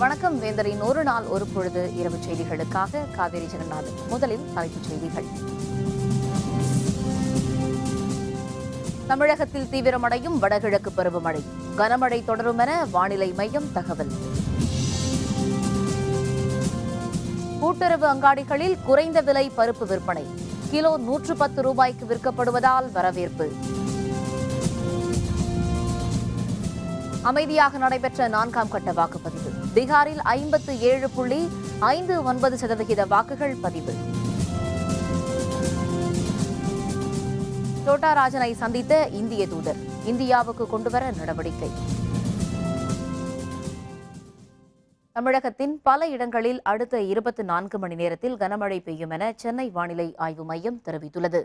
வணக்கம். வேந்தரின் ஒரு நாள் ஒரு பொழுது இரவு செய்திகளுக்காக காவேரி ஜெகநாதன். முதலில் தலைப்புச் செய்திகள். தமிழகத்தில் தீவிரமடையும் வடகிழக்கு பருவமழை, கனமழை தொடரும் என வானிலை மையம் தகவல். கூட்டுறவு அங்காடிகளில் குறைந்த விலை பருப்பு விற்பனை, கிலோ 110 ரூபாய்க்கு விற்கப்படுவதால் வரவேற்பு. அமைதியாக நடைபெற்ற 4ஆம் கட்ட வாக்குப்பதிவு. பீகாரில் 57.59% வாக்குகள் பதிவு. சோட்டா ராஜனை சந்தித்த இந்திய தூதர், இந்தியாவுக்கு கொண்டுவர நடவடிக்கை. தமிழகத்தின் பல இடங்களில் அடுத்த 24 மணி நேரத்தில் கனமழை பெய்யும் என சென்னை வானிலை ஆய்வு மையம் தெரிவித்துள்ளது.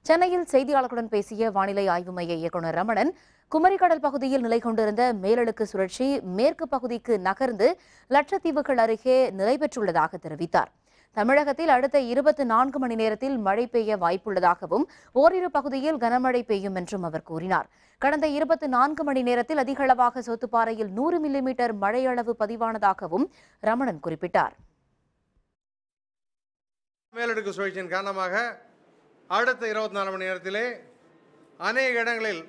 சென்னையில் செய்தியாளர்களுடன் பேசிய வானிலை ஆய்வு மைய இயக்குநர் ரமணன், குமரிக்கடல் பகுதியில் நிலை கொண்டிருந்த மேலடுக்கு சுழற்சி மேற்கு பகுதிக்கு நகர்ந்து லட்சத்தீவுகள் அருகே நிலை பெற்றுள்ளதாக தெரிவித்தார். தமிழகத்தில் அடுத்த 24 மணி நேரத்தில் மழை பெய்ய வாய்ப்புள்ளதாகவும் ஓரிரு பகுதியில் கனமழை பெய்யும் என்றும் அவர் கூறினார். கடந்த 24 மணி நேரத்தில் அதிகளவாக சோத்துப்பாறையில் 100 மில்லிமீட்டர் மழையளவு பதிவானதாகவும் ரமணன் குறிப்பிட்டார். மேலடுக்கு சுழற்சியின் காரணமாக அடுத்த 24 மணி நேரத்திலே அநேக இடங்களில்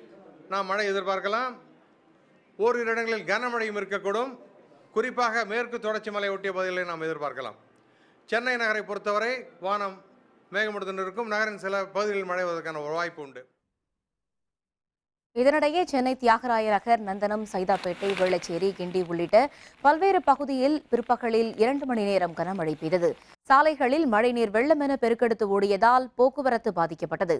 நாம் மழை எதிர்பார்க்கலாம். ஓரிரு இடங்களில் கனமழையும் இருக்கக்கூடும். குறிப்பாக மேற்கு தொடர்ச்சி மலை ஒட்டிய பகுதிகளை நாம் எதிர்பார்க்கலாம். சென்னை நகரை பொறுத்தவரை வானம் மேகமூட்டத்துடன் இருக்கும். நகரின் சில பகுதிகளில் மழை வருவதற்கான ஒரு வாய்ப்பு உண்டு. இதனிடையே சென்னை தியாகராய நகர், நந்தனம், சைதாப்பேட்டை, வேளச்சேரி, கிண்டி உள்ளிட்ட பல்வேறு பகுதியில் பிற்பகலில் 2 மணி நேரம் கனமழை பெய்தது. சாலைகளில் மழைநீர் வெள்ளம் என பெருக்கெடுத்து ஓடியதால் போக்குவரத்து பாதிக்கப்பட்டது.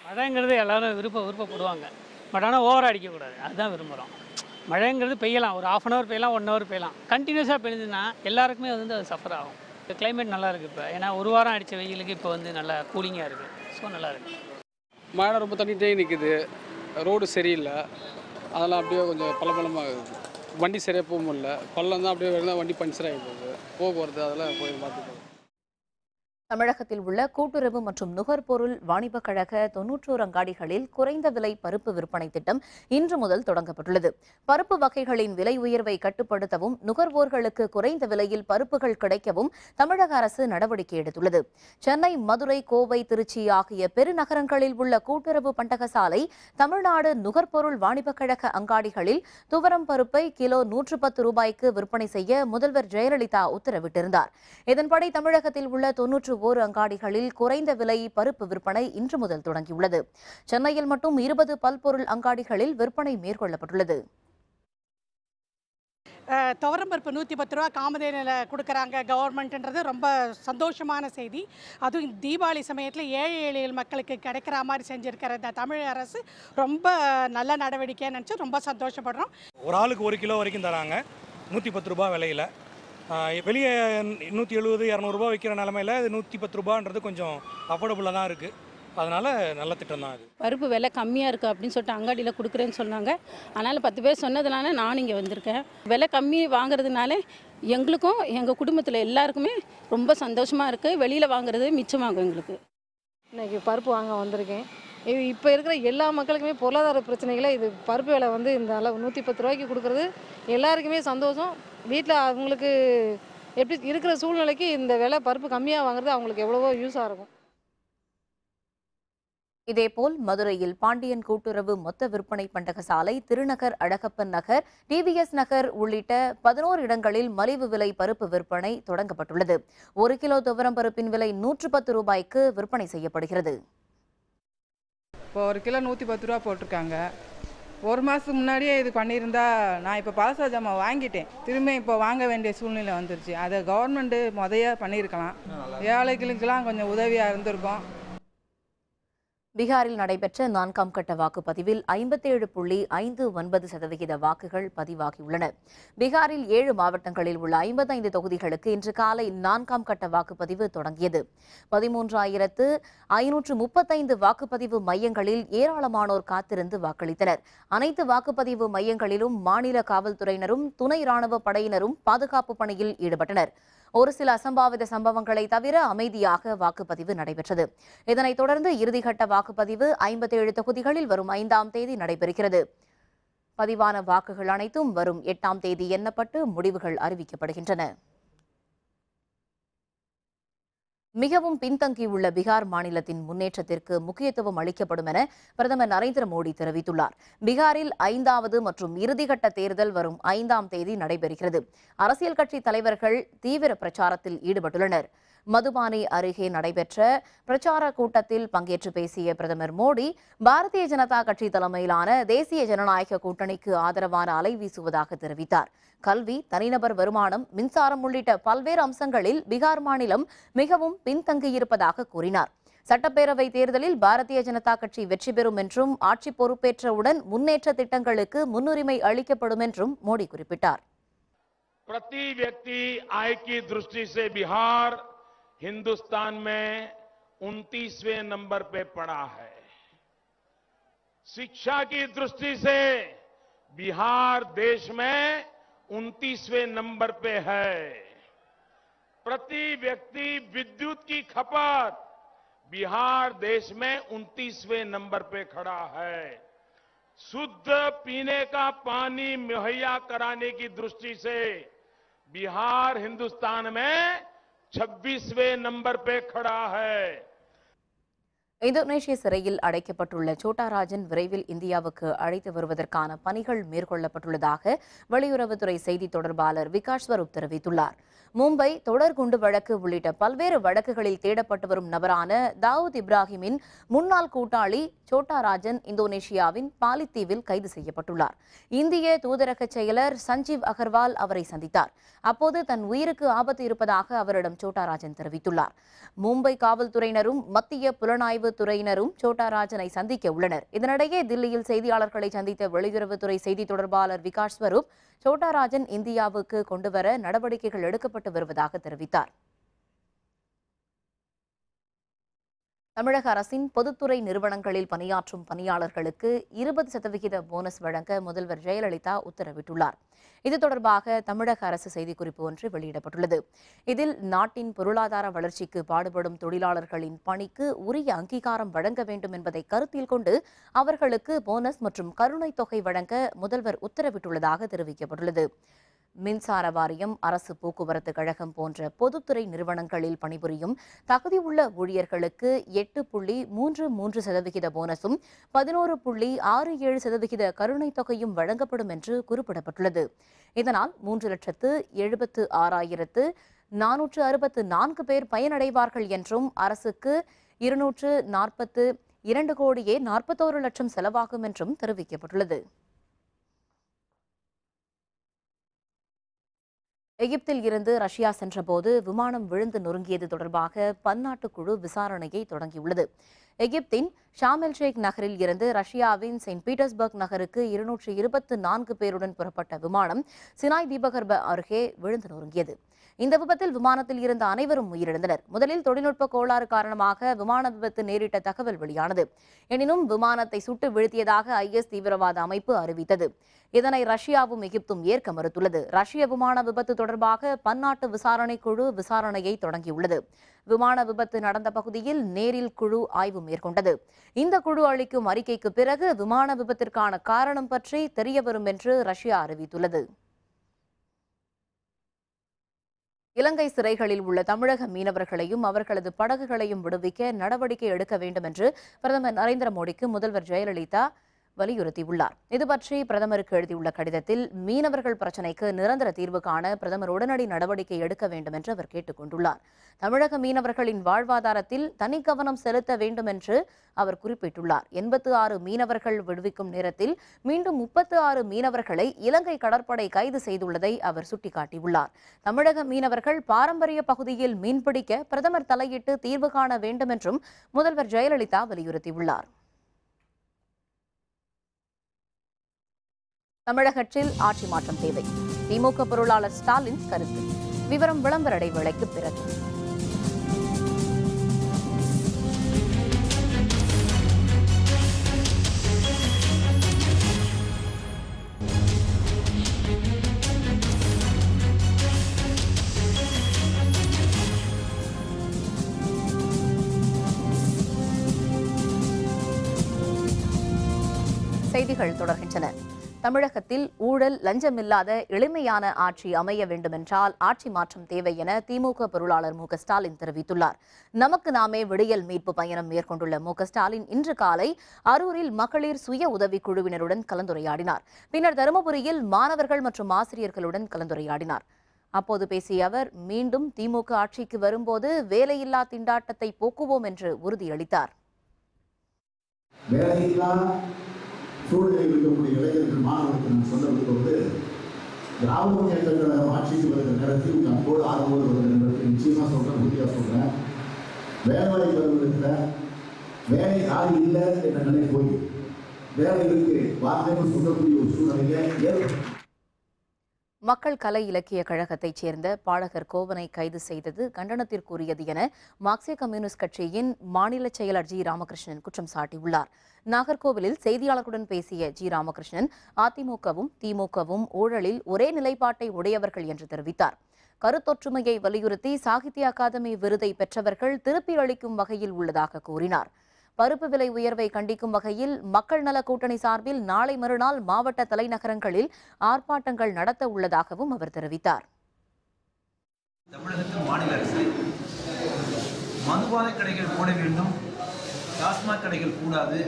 மழைங்கிறது எல்லாரும் விருப்பப்படுவாங்க. பட் ஆனால் ஓவராக அடிக்கக்கூடாது, அதுதான் விரும்புகிறோம். மழைங்கிறது பெய்யலாம், ஒரு 1/2 hour பெய்யலாம், 1 hour பெய்யலாம். கண்டினியூஸாக பெய்யுதுன்னா எல்லாருக்குமே அது சஃபர் ஆகும். இப்போ கிளைமேட் நல்லா இருக்குது. இப்போ ஏன்னா ஒரு வாரம் அடித்த வெயிலுக்கு இப்போ நல்லா கூலிங்காக இருக்குது. ஸோ நல்லா இருக்குது. மழை ரொம்ப தண்ணிட்டே நிற்குது, ரோடு சரியில்லை, அதெல்லாம் அப்படியே கொஞ்சம் பலபலமாக இருக்குது. வண்டி சரியாக போக முடியல, பள்ளம் தான் அப்படியே இருந்தால் வண்டி பஞ்சர் ஆகி போகுது, போக்குவரத்து அதெல்லாம் போய் பார்த்துக்கோங்க. தமிழகத்தில் உள்ள கூட்டுறவு மற்றும் நுகர்பொருள் வாணிபக் கழக 91 அங்காடிகளில் குறைந்த விலை பருப்பு விற்பனை திட்டம் இன்று முதல் தொடங்கப்பட்டுள்ளது. பருப்பு வகைகளின் விலை உயர்வை கட்டுப்படுத்தவும் நுகர்வோர்களுக்கு குறைந்த விலையில் பருப்புகள் கிடைக்கவும் தமிழக அரசு நடவடிக்கை எடுத்துள்ளது. சென்னை, மதுரை, கோவை, திருச்சி ஆகிய பெருநகரங்களில் உள்ள கூட்டுறவு பண்டகசாலை, தமிழ்நாடு நுகர்பொருள் வாணிபக் கழக அங்காடிகளில் துவரம் பருப்பை கிலோ 110 ரூபாய்க்கு விற்பனை செய்ய முதல்வர் ஜெயலலிதா உத்தரவிட்டிருந்தார். இதன்படி தமிழகத்தில் உள்ள 91 அங்காடிகளில் குறைந்த விலை பருப்பு விற்பனை இன்று முதல் தொடங்கியுள்ளது. சென்னையில் மட்டும் 20 பல்பொருள் அங்காடிகளில் விற்பனை மேற்கொள்ளப்பட்டுள்ளது. துவரம்பருப்பு 110 ரூபா காமதேனில் கொடுக்குறாங்க கவர்மெண்ட்ன்றது ரொம்ப சந்தோஷமான செய்தி. அதுவும் தீபாவளி சமயத்தில் ஏழை எளிய மக்களுக்கு கிடைக்கிற மாதிரி செஞ்சுருக்கிற இந்த தமிழக அரசு ரொம்ப நல்ல நடவடிக்கையை நினச்சி ரொம்ப சந்தோஷப்படுறோம். ஒரு ஆளுக்கு 1 கிலோ வரைக்கும் தராங்க 110 ரூபா விலையில். வெளியே 170, 200 ரூபா விற்கிற நிலமையில் இது 110 ரூபான்றது கொஞ்சம் அஃபோர்டபுளாக தான் இருக்குது. அதனால் நல்ல திட்டம் தான் இது. பருப்பு விலை கம்மியாக இருக்குது அப்படின்னு சொல்லிட்டு அங்காடியில் கொடுக்குறேன்னு சொன்னாங்க. அதனால் 10 பேர் சொன்னதுனால நான் இங்கே வந்திருக்கேன். விலை கம்மி வாங்குறதுனால எங்களுக்கும் எங்கள் குடும்பத்தில் எல்லாருக்குமே ரொம்ப சந்தோஷமாக இருக்குது. வெளியில் வாங்குறது மிச்சமாகும் எங்களுக்கு. இன்றைக்கி பருப்பு வாங்க வந்திருக்கேன். இது இப்போ இருக்கிற எல்லா மக்களுக்குமே பொருளாதார பிரச்சனைகளை இது பருப்பு விலை இந்த அளவு 110 ரூபாய்க்கு கொடுக்குறது எல்லாருக்குமே சந்தோஷம். வீட்டில் அவங்களுக்கு எப்படி இருக்கிற சூழ்நிலைக்கு இந்த விலை பருப்பு கம்மியாக வாங்குறது அவங்களுக்கு எவ்வளவோ யூஸாக இருக்கும். இதேபோல் மதுரையில் பாண்டியன் கூட்டுறவு மொத்த விற்பனை பண்டகசாலை, திருநகர், அழகப்பன் நகர், டிவிஎஸ் நகர் உள்ளிட்ட 11 இடங்களில் மலிவு விலை பருப்பு விற்பனை தொடங்கப்பட்டுள்ளது. 1 கிலோ துவரம் பருப்பின் விலை 110 ரூபாய்க்கு விற்பனை செய்யப்படுகிறது. இப்போ 1 கிலோ 110 ரூபா போட்டிருக்காங்க. ஒரு மாதத்துக்கு முன்னாடியே இது பண்ணியிருந்தா நான் இப்போ பால்சா ஜாமான் வாங்கிட்டேன். திரும்ப இப்போ வாங்க வேண்டிய சூழ்நிலை வந்துருச்சு. அதை கவர்மெண்ட்டு முதைய பண்ணியிருக்கலாம். ஏழைகளுக்கெல்லாம் கொஞ்சம் உதவியாக இருந்திருக்கும். பீகாரில் நடைபெற்ற 4ஆம் கட்ட வாக்குப்பதிவில் 57.59% வாக்குகள் பதிவாகியுள்ளன. பீகாரில் 7 மாவட்டங்களில் உள்ள 55 தொகுதிகளுக்கு இன்று காலை 4ஆம் கட்ட வாக்குப்பதிவு தொடங்கியது. 13,535 வாக்குப்பதிவு மையங்களில் ஏராளமானோர் காத்திருந்து வாக்களித்தனர். அனைத்து வாக்குப்பதிவு மையங்களிலும் மாநில காவல்துறையினரும் துணை ராணுவ படையினரும் பாதுகாப்பு பணியில் ஈடுபட்டனர். ஒரு சில அசம்பாவித சம்பவங்களை தவிர அமைதியாக வாக்குப்பதிவு நடைபெற்றது. இதனைத் தொடர்ந்து இறுதிக்கட்ட வாக்குப்பதிவு 57 தொகுதிகளில் வரும் 5ஆம் தேதி நடைபெறுகிறது. பதிவான வாக்குகள் அனைத்தும் வரும் 8ஆம் தேதி எண்ணப்பட்டு முடிவுகள் அறிவிக்கப்படுகின்றன. மிகவும் பின்தங்கியுள்ள பீகார் மாநிலத்தின் முன்னேற்றத்திற்கு முக்கியத்துவம் அளிக்கப்படும் என பிரதமர் நரேந்திர மோடி தெரிவித்துள்ளார். பீகாரில் 5வது மற்றும் இறுதிக்கட்ட தேர்தல் வரும் 5ஆம் தேதி நடைபெறுகிறது. அரசியல் கட்சி தலைவர்கள் தீவிர பிரச்சாரத்தில் ஈடுபட்டுள்ளனர். மதுபானி அருகே நடைபெற்ற பிரச்சார கூட்டத்தில் பங்கேற்று பேசிய பிரதமர் மோடி, பாரதிய ஜனதா கட்சி தலைமையிலான தேசிய ஜனநாயக கூட்டணிக்கு ஆதரவான அலை வீசுவதாக தெரிவித்தார். கல்வி, தனிநபர் வருமானம், மின்சாரம் உள்ளிட்ட பல்வேறு அம்சங்களில் பீகார் மாநிலம் மிகவும் பின்தங்கியிருப்பதாக கூறினார். சட்டப்பேரவை தேர்தலில் பாரதிய ஜனதா கட்சி வெற்றி பெறும் என்றும் ஆட்சி பொறுப்பேற்றவுடன் முன்னேற்ற திட்டங்களுக்கு முன்னுரிமை அளிக்கப்படும் என்றும் மோடி குறிப்பிட்டார். प्रति व्यक्ति आय की दृष्टि से बिहार हिंदुस्तान में 29वें नंबर पे पड़ा है। शिक्षा की दृष्टि से बिहार देश में 29वें नंबर पे है। प्रति व्यक्ति विद्युत की खपत बिहार देश में 29वें नंबर पे खड़ा है। शुद्ध पीने का पानी मुहैया कराने की दृष्टि से बिहार हिंदुस्तान में 26वें नंबर पे खड़ा है। இந்தோனேஷிய சிறையில் அடைக்கப்பட்டுள்ள சோட்டா ராஜன் விரைவில் இந்தியாவுக்கு அழைத்து வருவதற்கான பணிகள் மேற்கொள்ளப்பட்டுள்ளதாக வெளியுறவுத்துறை செய்தி தொடர்பாளர் விகாஷ் ஸ்வரூப் தெரிவித்துள்ளார். மும்பை தொடர் குண்டு வழக்கு உள்ளிட்ட பல்வேறு வழக்குகளில் தேடப்பட்டு வரும் நபரான தாவூத் இப்ராஹிமின் முன்னாள் கூட்டாளி சோட்டா ராஜன் இந்தோனேஷியாவின் பாலித்தீவில் கைது செய்யப்பட்டுள்ளார். இந்திய தூதரக செயலர் சஞ்சீவ் அகர்வால் அவரை சந்தித்தார். அப்போது தன் உயிருக்கு ஆபத்து இருப்பதாக அவரிடம் சோட்டா ராஜன் தெரிவித்துள்ளார். மும்பை காவல்துறையினரும் மத்திய புலனாய்வு துறையினரும் சோட்டா ராஜனை சந்திக்க உள்ளனர். இதனிடையே தில்லியில் செய்தியாளர்களை சந்தித்த வெளியுறவுத்துறை செய்தி தொடர்பாளர் விகாஷ் ஸ்வரூப், சோட்டா ராஜன் இந்தியாவுக்கு கொண்டுவர நடவடிக்கைகள் எடுக்கப்பட்டு வருவதாக தெரிவித்தார். தமிழக அரசின் பொதுத்துறை நிறுவனங்களில் பணியாற்றும் பணியாளர்களுக்கு 20% போனஸ் வழங்க முதல்வர் ஜெயலலிதா உத்தரவிட்டுள்ளார். இது தொடர்பாக தமிழக அரசு செய்திக்குறிப்பு ஒன்று வெளியிடப்பட்டுள்ளது. இதில் நாட்டின் பொருளாதார வளர்ச்சிக்கு பாடுபடும் தொழிலாளர்களின் பணிக்கு உரிய அங்கீகாரம் வழங்க வேண்டும் என்பதை கருத்தில் கொண்டு அவர்களுக்கு போனஸ் மற்றும் கருணைத் தொகை வழங்க முதல்வர் உத்தரவிட்டுள்ளதாக தெரிவிக்கப்பட்டுள்ளது. மின்சார வாரியம், அரசு போக்குவரத்து கழகம் போன்ற பொதுத்துறை நிறுவனங்களில் பணிபுரியும் தகுதியுள்ள ஊழியர்களுக்கு 8.33% போனஸும் 11.67% கருணைத் தொகையும் வழங்கப்படும் என்று குறிப்பிடப்பட்டுள்ளது. இதனால் 3,76,464 பேர் பயனடைவார்கள் என்றும் அரசுக்கு 242 லட்சம் செலவாகும் என்றும் தெரிவிக்கப்பட்டுள்ளது. எகிப்தில் இருந்து ரஷ்யா சென்றபோது விமானம் விழுந்து நொறுங்கியது தொடர்பாக பன்னாட்டு குழு விசாரணையை தொடங்கியுள்ளது. எகிப்தின் ஷார்ம் எல் ஷேக் நகரில் இருந்து ரஷ்யாவின் செயின்ட் பீட்டர்ஸ்பர்க் நகருக்கு 224 பேருடன் புறப்பட்ட விமானம் சினாய் தீபகற்ப அருகே விழுந்து நொறுங்கியது. இந்த விபத்தில் விமானத்தில் இருந்த அனைவரும் உயிரிழந்தனர். முதலில் தொழில்நுட்ப கோளாறு காரணமாக விமான விபத்து நேரிட்ட தகவல் வெளியானது. எனினும் விமானத்தை சுட்டு வீழ்த்தியதாக IS தீவிரவாத அமைப்பு அறிவித்தது. இதனை ரஷ்யாவும் எகிப்தும் ஏற்க மறுத்துள்ளது. ரஷ்ய விமான விபத்து தொடர்பாக பன்னாட்டு விசாரணை குழு விசாரணையை தொடங்கியுள்ளது. விமான விபத்து நடந்த பகுதியில் நேரில் குழு ஆய்வு மேற்கொண்டது. இந்த குழு அளிக்கும் அறிக்கைக்கு பிறகு விமான விபத்திற்கான காரணம் பற்றி தெரியவரும் என்று ரஷ்யா அறிவித்துள்ளது. இலங்கை சிறைகளில் உள்ள தமிழக மீனவர்களையும் அவர்களது படகுகளையும் விடுவிக்க நடவடிக்கை எடுக்க வேண்டும் என்று பிரதமர் நரேந்திர மோடிக்கு முதல்வர் ஜெயலலிதா வலியுறுத்தியுள்ளார். இதுபற்றி பிரதமருக்கு எழுதியுள்ள கடிதத்தில் மீனவர்கள் பிரச்சினைக்கு நிரந்தர தீர்வு காண பிரதமர் உடனடி நடவடிக்கை எடுக்க வேண்டும் என்று அவர் கேட்டுக் கொண்டுள்ளார். தமிழக மீனவர்களின் வாழ்வாதாரத்தில் தனி கவனம் செலுத்த வேண்டும் என்று அவர் குறிப்பிட்டுள்ளார். 86 மீனவர்கள் விடுவிக்கும் நேரத்தில் மீண்டும் 36 மீனவர்களை இலங்கை கடற்படை கைது செய்துள்ளதை அவர் சுட்டிக்காட்டியுள்ளார். தமிழக மீனவர்கள் பாரம்பரிய பகுதியில் மீன்பிடிக்க பிரதமர் தலையிட்டு தீர்வு காண வேண்டும் என்றும் முதல்வர் ஜெயலலிதா வலியுறுத்தியுள்ளார். தமிழகத்தில் ஆட்சி மாற்றம் தேவை. திமுக பொருளாளர் ஸ்டாலின் கருத்து. விவரம் விளம்பர இடைவேளைக்கு பிறகு. செய்திகள் தொடர்கின்றன. தமிழகத்தில் ஊழல் லஞ்சமில்லாத எளிமையான ஆட்சி அமைய வேண்டுமென்றால் ஆட்சி மாற்றம் தேவை என திமுக பொருளாளர் மு க ஸ்டாலின் தெரிவித்துள்ளார். நமக்கு நாமே விடியல் மீட்பு பயணம் மேற்கொண்டுள்ள மு க ஸ்டாலின் இன்று காலை அரூரில் மகளிர் சுய உதவிக் குழுவினருடன் கலந்துரையாடினார். பின்னர் தருமபுரியில் மாணவர்கள் மற்றும் ஆசிரியர்களுடன் கலந்துரையாடினார். அப்போது பேசிய அவர், மீண்டும் திமுக ஆட்சிக்கு வரும்போது வேலையில்லா திண்டாட்டத்தை போக்குவோம் என்று உறுதியளித்தார். சூழ்நிலை இருக்கக்கூடிய இளைஞர்கள் மாணவர்களுக்கு நான் சொல்ல விரும்புவது, திராவிட முன்னேற்ற கழகம் ஆட்சிக்கு வருகிற நேரத்தில் அன்போடு ஆர்வமோடு வருகிற நிச்சயமாக சொல்கிறேன், உறுதியாக சொல்கிறேன், வேலை வருவதில் வேலை ஆள் இல்லை என்ற நிலை போய் வேலை இருக்கு வார்த்தைன்னு சொல்லக்கூடிய ஒரு சூழ்நிலையை ஏற்படும். மக்கள் கலை இலக்கிய கழகத்தைச் சேர்ந்த பாடகர் கோவனை கைது செய்தது கண்டனத்திற்குரியது என மார்க்சிய கம்யூனிஸ்ட் கட்சியின் மாநில செயலர் ஜி ராமகிருஷ்ணன் குற்றம் சாட்டியுள்ளார். நாகர்கோவிலில் செய்தியாளர்களுடன் பேசிய ஜி ராமகிருஷ்ணன், அதிமுகவும் திமுகவும் ஊழலில் ஒரே நிலைப்பாட்டை உடையவர்கள் என்று தெரிவித்தார். கருத்தொற்றுமையை வலியுறுத்தி சாகித்ய அகாதமி விருதை பெற்றவர்கள் திருப்பி அளிக்கும் வகையில் உள்ளதாக கூறினார். பருப்பு விலை உயர்வை கண்டிக்கும் வகையில் மக்கள் நல கூட்டணி சார்பில் நாளை மறுநாள் மாவட்ட தலைநகரங்களில் ஆர்ப்பாட்டங்கள் நடத்த உள்ளதாகவும் அவர் தெரிவித்தார். தமிழகத்தில் மாநில அரசு மதுபான கடைகள் போட வேண்டும், டாஸ்மாக் கடைகள் கூடாது,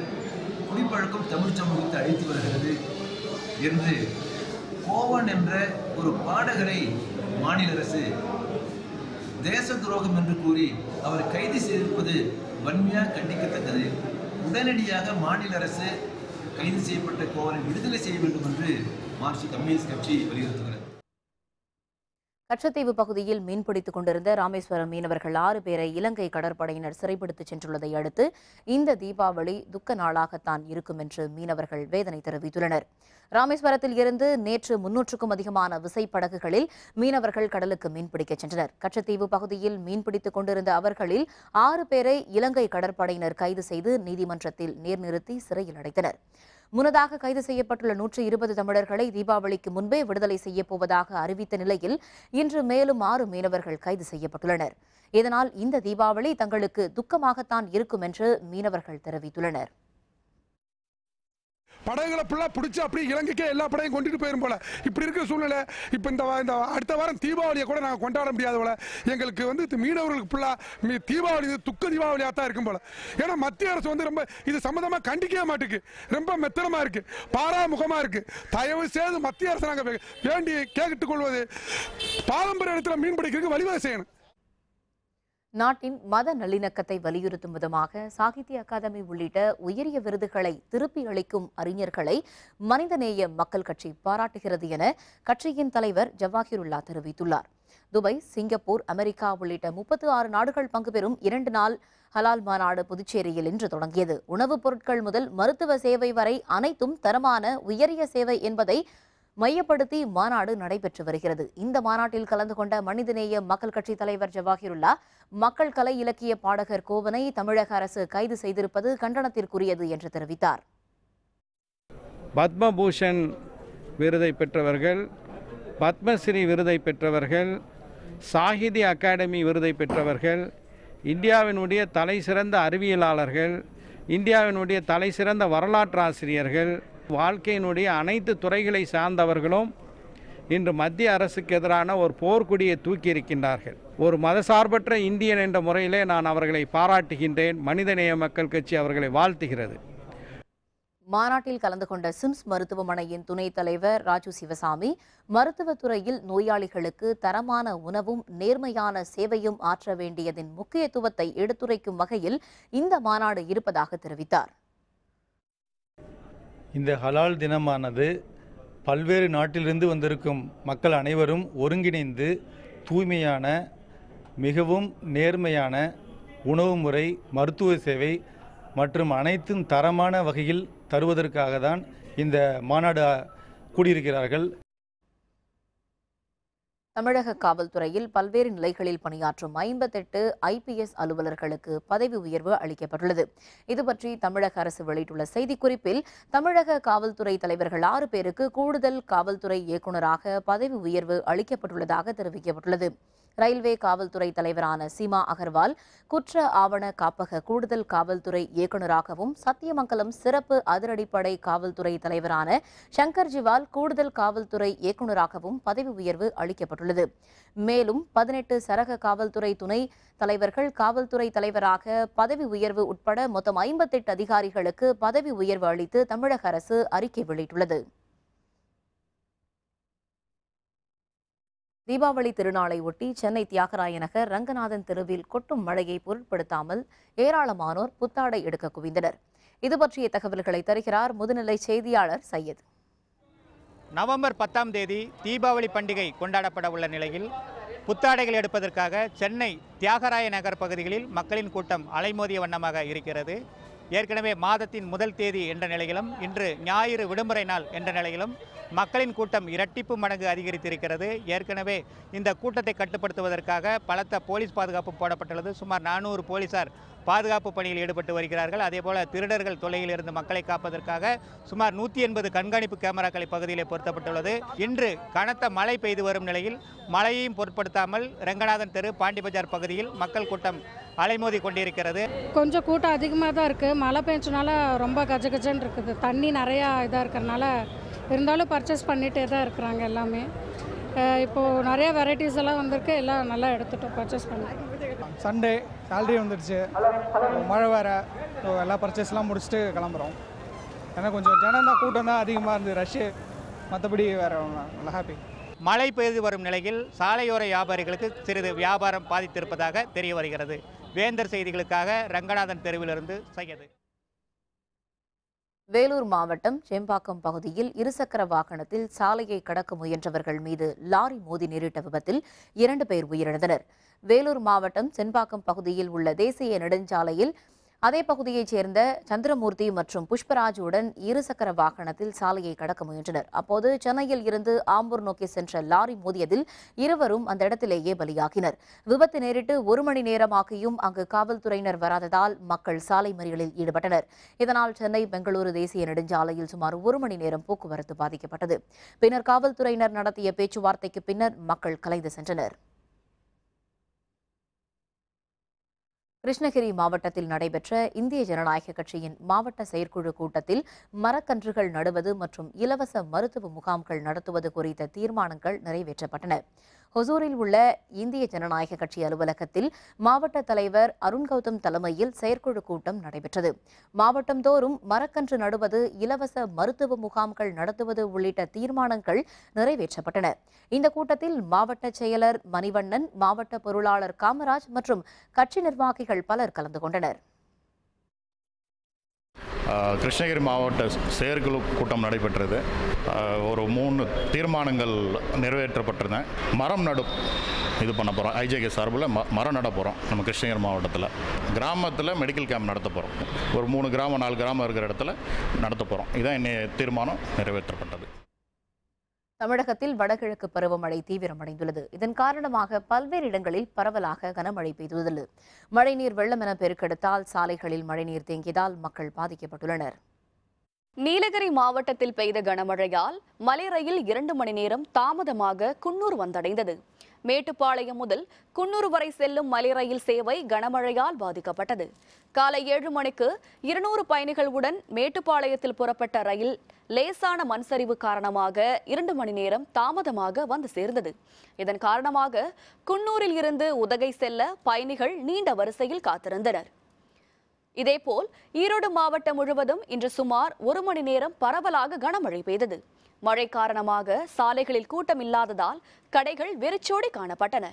குடிப்பழக்கம் தமிழ் சமூகத்தை அழித்து வருகிறது என்று கோவன் என்ற ஒரு பாடகரை மாநில அரசு தேச துரோகம் என்று கூறி அவர் கைது செய்திருப்பது வன்மையாக கண்டிக்கத்தக்கது. உடனடியாக மாநில அரசு கைது செய்யப்பட்ட கோவனை விடுதலை செய்ய வேண்டும் என்று மார்க்சிஸ்ட் கம்யூனிஸ்ட் கட்சி வலியுறுத்துகிறது. கச்சத்தீவு பகுதியில் மீன்பிடித்துக் கொண்டிருந்த ராமேஸ்வரம் மீனவர்கள் 6 பேரை இலங்கை கடற்படையினர் சிறைப்பிடித்துச் சென்றுள்ளதை அடுத்து இந்த தீபாவளி துக்க நாளாகத்தான் இருக்கும் என்று மீனவர்கள் வேதனை தெரிவித்துள்ளனர். ராமேஸ்வரத்தில் இருந்து நேற்று 300க்கும் அதிகமான விசைப்படகுகளில் மீனவர்கள் கடலுக்கு மீன்பிடிக்கச் சென்றனர். கச்சத்தீவு பகுதியில் மீன்பிடித்துக் கொண்டிருந்த அவர்களில் 6 பேரை இலங்கை கடற்படையினர் கைது செய்து நீதிமன்றத்தில் நேர்நிறுத்தி சிறையில் அடைத்தனர். முன்னதாக கைது செய்யப்பட்டுள்ள 120 தமிழர்களை தீபாவளிக்கு முன்பே விடுதலை செய்யப்போவதாக அறிவித்த நிலையில் இன்று மேலும் 6 மீனவர்கள் கைது செய்யப்பட்டுள்ளனர். இதனால் இந்த தீபாவளி தங்களுக்கு துக்கமாகத்தான் இருக்கும் என்று மீனவர்கள் தெரிவித்துள்ளனர். படகுகளை ஃபுல்லாக பிடிச்சி அப்படியே இலங்கைக்கே எல்லா படையும் கொண்டுட்டு போயிடும் போல இப்படி இருக்கிற சூழ்நிலை. இப்போ இந்த அடுத்த வாரம் தீபாவளியை கூட நாங்கள் கொண்டாட முடியாத போல எங்களுக்கு மீனவர்களுக்கு ஃபுல்லாக தீபாவளி துக்க தீபாவளியாக தான் இருக்கும் போல. ஏன்னா மத்திய அரசு ரொம்ப இது சம்மந்தமாக கண்டிக்கவே மாட்டுக்கு, ரொம்ப மெத்தனமாக இருக்கு, பாராமுகமாக இருக்கு. தயவு செய்து மத்திய அரசு நாங்கள் வேண்டி கேட்டுக் கொள்வது, பாரம்பரிய இடத்துல மீன் பிடிக்கிறதுக்கு வழிவகை செய்யணும். நாட்டின் மத நல்லிணக்கத்தை வலியுறுத்தும் விதமாக சாகித்ய அகாதமி உள்ளிட்ட உயரிய விருதுகளை திருப்பி அளிக்கும் அறிஞர்களை மனிதநேய மக்கள் கட்சி பாராட்டுகிறது என கட்சியின் தலைவர் ஜவாஹிருல்லா தெரிவித்துள்ளார். துபாய், சிங்கப்பூர், அமெரிக்கா உள்ளிட்ட 36 நாடுகள் பங்கு பெறும் 2 நாள் ஹலால் மாநாடு புதுச்சேரியில் இன்று தொடங்கியது. உணவுப் பொருட்கள் முதல் மருத்துவ சேவை வரை அனைத்தும் தரமான உயரிய சேவை என்பதை மையப்படுத்தி மாநாடு நடைபெற்று வருகிறது. இந்த மாநாட்டில் கலந்து கொண்ட மனிதநேய மக்கள் கட்சி தலைவர் ஜவாஹிருல்லா, மக்கள் கலை இலக்கிய பாடகர் கோவனை தமிழக அரசு கைது செய்திருப்பது கண்டனத்திற்குரியது என்று தெரிவித்தார். பத்மபூஷன் விருதை பெற்றவர்கள், பத்மஸ்ரீ விருதை பெற்றவர்கள், சாகித்ய அகாடமி விருதை பெற்றவர்கள், இந்தியாவினுடைய தலைசிறந்த அறிவியலாளர்கள், இந்தியாவினுடைய தலைசிறந்த வரலாற்று ஆசிரியர்கள், வாழ்க்கையினுடைய அனைத்து துறைகளை சார்ந்தவர்களும் இன்று மத்திய அரசுக்கு எதிரான ஒரு போர்க்கொடியை தூக்கி இருக்கின்றார்கள். ஒரு மதசார்பற்ற இந்தியன் என்ற முறையிலே நான் அவர்களை பாராட்டுகின்றேன். மனிதநேய மக்கள் கட்சி அவர்களை வாழ்த்துகிறது. மாநாட்டில் கலந்து கொண்ட சிம்ஸ் மருத்துவமனையின் துணைத் தலைவர் ராஜு சிவசாமி, மருத்துவத்துறையில் நோயாளிகளுக்கு தரமான உணவும் நேர்மையான சேவையும் ஆற்ற வேண்டியதின் முக்கியத்துவத்தை எடுத்துரைக்கும் வகையில் இந்த மாநாடு இருப்பதாக தெரிவித்தார். இந்த ஹலால் தினமானது பல்வேறு நாட்டிலிருந்து வந்திருக்கும் மக்கள் அனைவரும் ஒருங்கிணைந்து தூய்மையான, மிகவும் நேர்மையான உணவு முறை, மருத்துவ சேவை மற்றும் அனைத்தும் தரமான வகையில் தருவதற்காக தான் இந்த மாநாடு கூடியிருக்கிறார்கள். தமிழக காவல்துறையில் பல்வேறு நிலைகளில் பணியாற்றும் 58 IPS அலுவலர்களுக்கு பதவி உயர்வு அளிக்கப்பட்டுள்ளது. இதுபற்றி தமிழக அரசு வெளியிட்டுள்ள செய்திக்குறிப்பில், தமிழக காவல்துறை தலைவர்கள் 6 பேருக்கு கூடுதல் காவல்துறை இயக்குநராக பதவி உயர்வு அளிக்கப்பட்டுள்ளதாக தெரிவிக்கப்பட்டுள்ளது. ரயில்வே காவல்துறை தலைவரான சீமா அகர்வால் குற்ற ஆவண காப்பக கூடுதல் காவல்துறை இயக்குநராகவும், சத்தியமங்கலம் சிறப்பு அதிரடிப்படை காவல்துறை தலைவரான சங்கர் ஜிவால் கூடுதல் காவல்துறை இயக்குநராகவும் பதவி உயர்வு அளிக்கப்பட்டுள்ளது. மேலும் 18 சரக காவல்துறை துணை தலைவர்கள் காவல்துறை தலைவராக பதவி உயர்வு உட்பட மொத்தம் 58 அதிகாரிகளுக்கு பதவி உயர்வு அளித்து தமிழக அரசு அறிக்கை வெளியிட்டுள்ளது. தீபாவளி திருநாளை ஒட்டி சென்னை தியாகராய நகர் ரங்கநாதன் தெருவில் கொட்டும் மழையை பொருட்படுத்தாமல் ஏராளமானோர் புத்தாடை எடுக்க குவிந்தனர். இது பற்றிய தகவல்களை தருகிறார் முதுநிலை செய்தியாளர் சையத். நவம்பர் 10ஆம் தேதி தீபாவளி பண்டிகை கொண்டாடப்பட உள்ள நிலையில் புத்தாடைகள் எடுப்பதற்காக சென்னை தியாகராய நகர் பகுதிகளில் மக்களின் கூட்டம் அலைமோதிய வண்ணமாக இருக்கிறது. ஏற்கனவே மாதத்தின் முதல் தேதி என்ற நிலையிலும் இன்று ஞாயிறு விடுமுறை நாள் என்ற நிலையிலும் மக்களின் கூட்டம் இரட்டிப்பு மடங்கு அதிகரித்திருக்கிறது. ஏற்கனவே இந்த கூட்டத்தை கட்டுப்படுத்துவதற்காக பலத்த போலீஸ் பாதுகாப்பு போடப்பட்டுள்ளது. சுமார் 400 போலீசார் பாதுகாப்பு பணியில் ஈடுபட்டு வருகிறார்கள். அதேபோல திருடர்கள் தொல்லையில் இருந்து மக்களை காப்பதற்காக சுமார் 180 கண்காணிப்பு கேமராக்கள் இப்பகுதியிலே பொருத்தப்பட்டுள்ளது. இன்று கனத்த மழை பெய்து வரும் நிலையில் மழையையும் பொருட்படுத்தாமல் ரங்கநாதன் தெரு, பாண்டி பஜார் பகுதியில் மக்கள் கூட்டம் அலைமோதி கொண்டிருக்கிறது. கொஞ்சம் கூட்டம் அதிகமாக தான் இருக்குது. மழை பெஞ்சனால ரொம்ப கஜகஜன்னு இருக்குது. தண்ணி நிறையா இதாக இருக்கிறனால இருந்தாலும் பர்ச்சேஸ் பண்ணிகிட்டே தான் இருக்கிறாங்க எல்லாமே. இப்போது நிறைய வெரைட்டிஸ் எல்லாம் வந்திருக்கு. எல்லாம் நல்லா எடுத்துட்டோம், பர்ச்சேஸ் பண்ணிட்டோம். சண்டே சேலரி வந்துடுச்சு, மழை வேறு, ஸோ எல்லா பர்ச்சேஸ்லாம் முடிச்சுட்டு கிளம்புறோம். ஏன்னா கொஞ்சம் ஜனம் தான், கூட்டம் தான் அதிகமாக இருந்தது, ரஷ்ஷு. மற்றபடி வேறு நல்லா ஹாப்பி. மழை பெய்து வரும் நிலையில் சாலையோர வியாபாரிகளுக்கு சிறிது வியாபாரம் பாதித்திருப்பதாக தெரிய வருகிறது. வேந்தர் செய்திகளுக்காக ரங்கநாதன் தெருவிலிருந்து சையது. வேலூர் மாவட்டம் செம்பாக்கம் பகுதியில் இருசக்கர வாகனத்தில் சாலையை கடக்க முயன்றவர்கள் மீது லாரி மோதி நேரிட்ட விபத்தில் 2 பேர் உயிரிழந்தனர். வேலூர் மாவட்டம் செம்பாக்கம் பகுதியில் உள்ள தேசிய நெடுஞ்சாலையில் அதே பகுதியைச் சேர்ந்த சந்திரமூர்த்தி மற்றும் புஷ்பராஜுடன் இருசக்கர வாகனத்தில் சாலையை கடக்க முயன்றனர். அப்போது சென்னையில் இருந்து ஆம்பூர் நோக்கி சென்ற லாரி மோதியதில் இருவரும் அந்த இடத்திலேயே பலியாகினர். விபத்து நேரிட்டு 1 மணி நேரமாகியும் அங்கு காவல்துறையினர் வராததால் மக்கள் சாலை மறியலில் ஈடுபட்டனர். இதனால் சென்னை பெங்களூரு தேசிய நெடுஞ்சாலையில் சுமார் 1 மணி நேரம் போக்குவரத்து பாதிக்கப்பட்டது. பின்னர் காவல்துறையினர் நடத்திய பேச்சுவார்த்தைக்கு பின்னர் மக்கள் கலைந்து சென்றனர். கிருஷ்ணகிரி மாவட்டத்தில் நடைபெற்ற இந்திய ஜனநாயக கட்சியின் மாவட்ட செயற்குழு கூட்டத்தில் மரக்கன்றுகள் நடுவது மற்றும் இலவச மருத்துவ முகாம்கள் நடத்துவது குறித்த தீர்மானங்கள் நிறைவேற்றப்பட்டன. ஹொசூரில் உள்ள இந்திய ஜனநாயக கட்சி அலுவலகத்தில் மாவட்ட தலைவர் அருண் கௌதம் தலைமையில் செயற்குழு கூட்டம் நடைபெற்றது. மாவட்டந்தோறும் மரக்கன்று நடுவது, இலவச மருத்துவ முகாம்கள் நடத்துவது உள்ளிட்ட தீர்மானங்கள் நிறைவேற்றப்பட்டன. இந்த கூட்டத்தில் மாவட்ட செயலர் மணிவண்ணன், மாவட்ட பொருளாளர் காமராஜ் மற்றும் கட்சி நிர்வாகிகள் பலர் கலந்து கொண்டனர். கிருஷ்ணகிரி மாவட்ட செயற்குழு கூட்டம் நடைபெற்றது. ஒரு 3 தீர்மானங்கள் நிறைவேற்றப்பட்டன. மரம் நடும் இது பண்ண போகிறோம். ஐஜேகே சார்பில் மரம் நட போகிறோம். நம்ம கிருஷ்ணகிரி மாவட்டத்தில் கிராமத்தில் மெடிக்கல் கேம்ப் நடத்த போகிறோம். ஒரு 3 கிராமம் 4 கிராமம் இருக்கிற இடத்துல நடத்த போகிறோம். இதான் இன்னைய தீர்மானம் நிறைவேற்றப்பட்டது. தமிழகத்தில் வடகிழக்கு பருவமழை தீவிரமடைந்துள்ளது. இதன் காரணமாக பல்வேறு இடங்களில் பரவலாக கனமழை பெய்துள்ளது. மழைநீர் வெள்ளம் என பெருக்கெடுத்தால் சாலைகளில் மழைநீர் தேங்கியதால் மக்கள் பாதிக்கப்பட்டுள்ளனர். நீலகிரி மாவட்டத்தில் பெய்த கனமழையால் மலை ரயில் 2 மணி நேரம் தாமதமாக குன்னூர் வந்தடைந்தது. மேட்டுப்பாளையம் முதல் குன்னூர் வரை செல்லும் மலை ரயில் சேவை கனமழையால் பாதிக்கப்பட்டது. காலை 7 மணிக்கு 200 பயணிகளுடன் மேட்டுப்பாளையத்தில் புறப்பட்ட ரயில் லேசான மண்சரிவு காரணமாக 2 மணி நேரம் தாமதமாக வந்து சேர்ந்தது. இதன் காரணமாக குன்னூரில் இருந்து உதகை செல்ல பயணிகள் நீண்ட வரிசையில் காத்திருந்தனர். இதேபோல் ஈரோடு மாவட்டம் முழுவதும் இன்று சுமார் 1 மணி நேரம் பரவலாக கனமழை பெய்தது. மழை காரணமாக சாலைகளில் கூட்டம் இல்லாததால் கடைகள் வெறிச்சோடி காணப்பட்டன.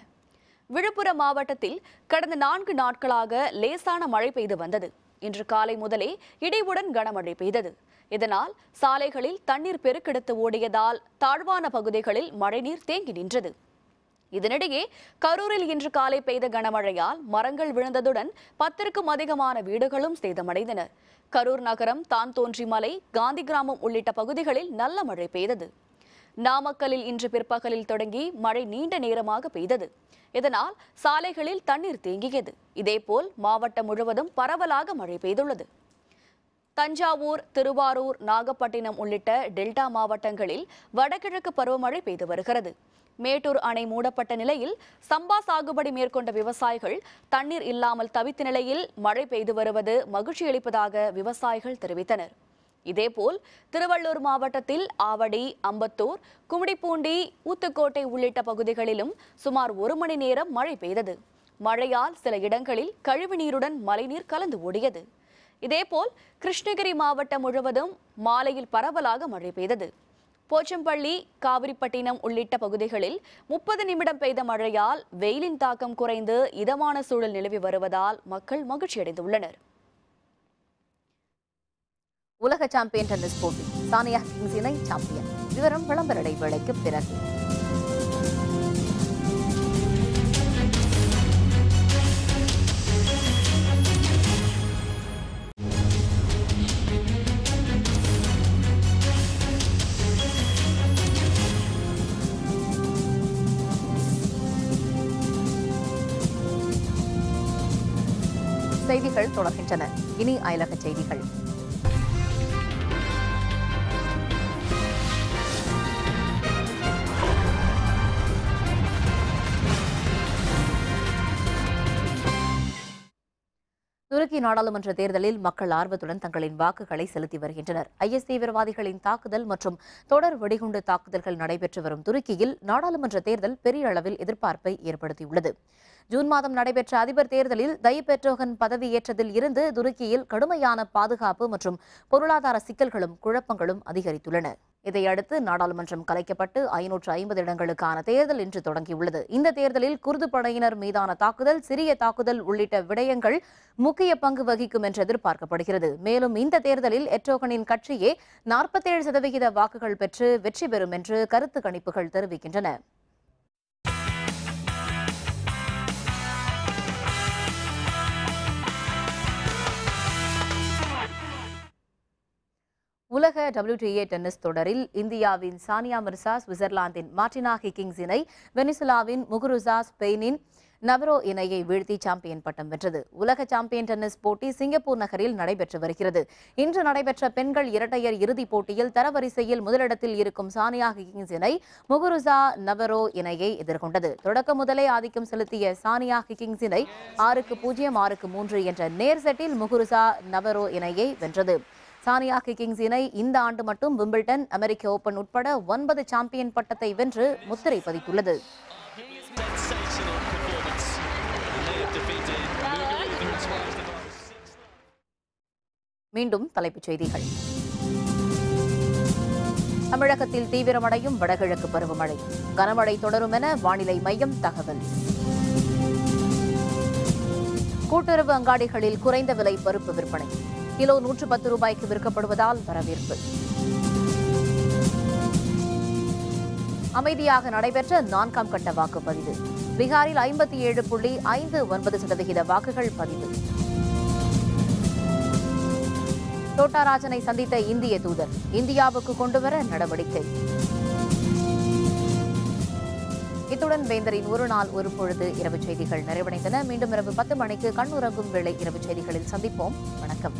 விழுப்புரம் மாவட்டத்தில் கடந்த 4 நாட்களாக லேசான மழை பெய்து வந்தது. இன்று காலை முதலே இடியுடன் கனமழை பெய்தது. இதனால் சாலைகளில் தண்ணீர் பெருக்கெடுத்து ஓடியதால் தாழ்வான பகுதிகளில் மழைநீர் தேங்கி நின்றது. இதனிடையே கரூரில் இன்று காலை பெய்த கனமழையால் மரங்கள் விழுந்ததுடன் 10க்கும் அதிகமான வீடுகளும் சேதமடைந்தன. கரூர் நகரம், தான்தோன்றிமலை, காந்தி கிராமம் உள்ளிட்ட பகுதிகளில் நல்ல மழை பெய்தது. நாமக்கல்லில் இன்று பிற்பகலில் தொடங்கி மழை நீண்ட நேரமாக பெய்தது. இதனால் சாலைகளில் தண்ணீர் தேங்கியது. இதேபோல் மாவட்டம் முழுவதும் பரவலாக மழை பெய்துள்ளது. தஞ்சாவூர், திருவாரூர், நாகப்பட்டினம் உள்ளிட்ட டெல்டா மாவட்டங்களில் வடகிழக்கு பருவமழை பெய்து வருகிறது. மேட்டூர் அணை மூடப்பட்ட நிலையில் சம்பா சாகுபடி மேற்கொண்ட விவசாயிகள் தண்ணீர் இல்லாமல் தவித்த நிலையில் மழை பெய்து வருவது மகிழ்ச்சியளிப்பதாக விவசாயிகள் தெரிவித்தனர். இதேபோல் திருவள்ளூர் மாவட்டத்தில் ஆவடி, அம்பத்தூர், கும்மிடிப்பூண்டி, ஊத்துக்கோட்டை உள்ளிட்ட பகுதிகளிலும் சுமார் 1 மணி நேரம் மழை பெய்தது. மழையால் சில இடங்களில் கழிவுநீருடன் மழைநீர் கலந்து ஓடியது. இதேபோல் கிருஷ்ணகிரி மாவட்டம் முழுவதும் மாலையில் பரவலாக மழை பெய்தது. போச்சம்பள்ளி, காவிரிப்பட்டினம் உள்ளிட்ட பகுதிகளில் 30 நிமிடம் பெய்த மழையால் வெயிலின் தாக்கம் குறைந்து இதமான சூழல் நிலவி வருவதால் மக்கள் மகிழ்ச்சியடைந்துள்ளனர். உலக சாம்பியன் டென்னிஸ் போட்டி சானியா கிங்ஸ் இணை சாம்பியன். விவரம் விளம்பர இடைவேளைக்கு பிறகு. செய்திகள் தொடர்கின்றன. இனி அயலக செய்திகள். துருக்கி நாடாளுமன்ற தேர்தலில் மக்கள் ஆர்வத்துடன் தங்களின் வாக்குகளை செலுத்தி வருகின்றனர். IS தீவிரவாதிகளின் தாக்குதல் மற்றும் தொடர் வெடிகுண்டு தாக்குதல்கள் நடைபெற்று வரும் துருக்கியில் நாடாளுமன்ற தேர்தல் பெரிய அளவில் எதிர்பார்ப்பை ஏற்படுத்தியுள்ளது. ஜூன் மாதம் நடைபெற்ற அதிபர் தேர்தலில் தயிப் எர்டோகன் பதவியேற்றதில் இருந்து துருக்கியில் கடுமையான பாதுகாப்பு மற்றும் பொருளாதார சிக்கல்களும் குழப்பங்களும் அதிகரித்துள்ளன. இதையடுத்து நாடாளுமன்றம் கலைக்கப்பட்டு 550 இடங்களுக்கான தேர்தல் இன்று தொடங்கியுள்ளது. இந்த தேர்தலில் குர்து படையினர் மீதான தாக்குதல், சிறிய தாக்குதல் உள்ளிட்ட விடயங்கள் முக்கிய பங்கு வகிக்கும் என்று எதிர்பார்க்கப்படுகிறது. மேலும் இந்த தேர்தலில் எர்டோகனின் கட்சியே 47% வாக்குகள் பெற்று வெற்றி பெறும் என்று கருத்து கணிப்புகள் தெரிவிக்கின்றன. உலக WTA டென்னிஸ் தொடரில் இந்தியாவின் சானியா மிர்சா, சுவிட்சர்லாந்தின் மார்டினா ஹிக்கிங்ஸ் இணை வெனிசுலாவின் முகுருசா, ஸ்பெயினின் நவரோ இணையை வீழ்த்தி சாம்பியன் பட்டம் வென்றது. உலக சாம்பியன் டென்னிஸ் போட்டி சிங்கப்பூர் நகரில் நடைபெற்று வருகிறது. இன்று நடைபெற்ற பெண்கள் இரட்டையர் இறுதிப் போட்டியில் தரவரிசையில் முதலிடத்தில் இருக்கும் சானியா ஹிக்கிங்ஸ் இணை முகுருசா, நவரோ இணையை எதிர்கொண்டது. தொடக்க முதலே ஆதிக்கம் செலுத்திய சானியா ஹிக்கிங்ஸ் இணை 6-0, 6-3 என்ற நேர் செட்டில் முகுருசா, நவரோ இணையை வென்றது. சானியா ஹிக்கிங்ஸ் இணை இந்த ஆண்டு மட்டும் விம்பிள்டன், அமெரிக்க ஓபன் உட்பட 9 சாம்பியன் பட்டத்தை வென்று முத்திரை பதித்துள்ளது. மீண்டும் தலைப்புச் செய்திகள். தமிழகத்தில் தீவிரமடையும் வடகிழக்கு பருவமழை, கனமழை தொடரும் என வானிலை மையம் தகவல். கூட்டுறவு அங்காடிகளில் குறைந்த விலை பருப்பு விற்பனை, கிலோ 110 ரூபாய்க்கு விற்கப்படுவதால் வரவேற்பு. அமைதியாக நடைபெற்ற 4ஆம் கட்ட வாக்குப்பதிவு. பீகாரில் 57.59% வாக்குகள் பதிவு. தோட்டாராஜனை சந்தித்த இந்திய தூதர், இந்தியாவுக்கு கொண்டுவர நடவடிக்கை. இத்துடன் வேந்தரின் ஒரு நாள் ஒரு பொழுது இரவு செய்திகள் நிறைவடைந்தன. மீண்டும் இரவு 10 மணிக்கு கண்ணுறங்கும் வேளை இரவு செய்திகளில் சந்திப்போம். வணக்கம்.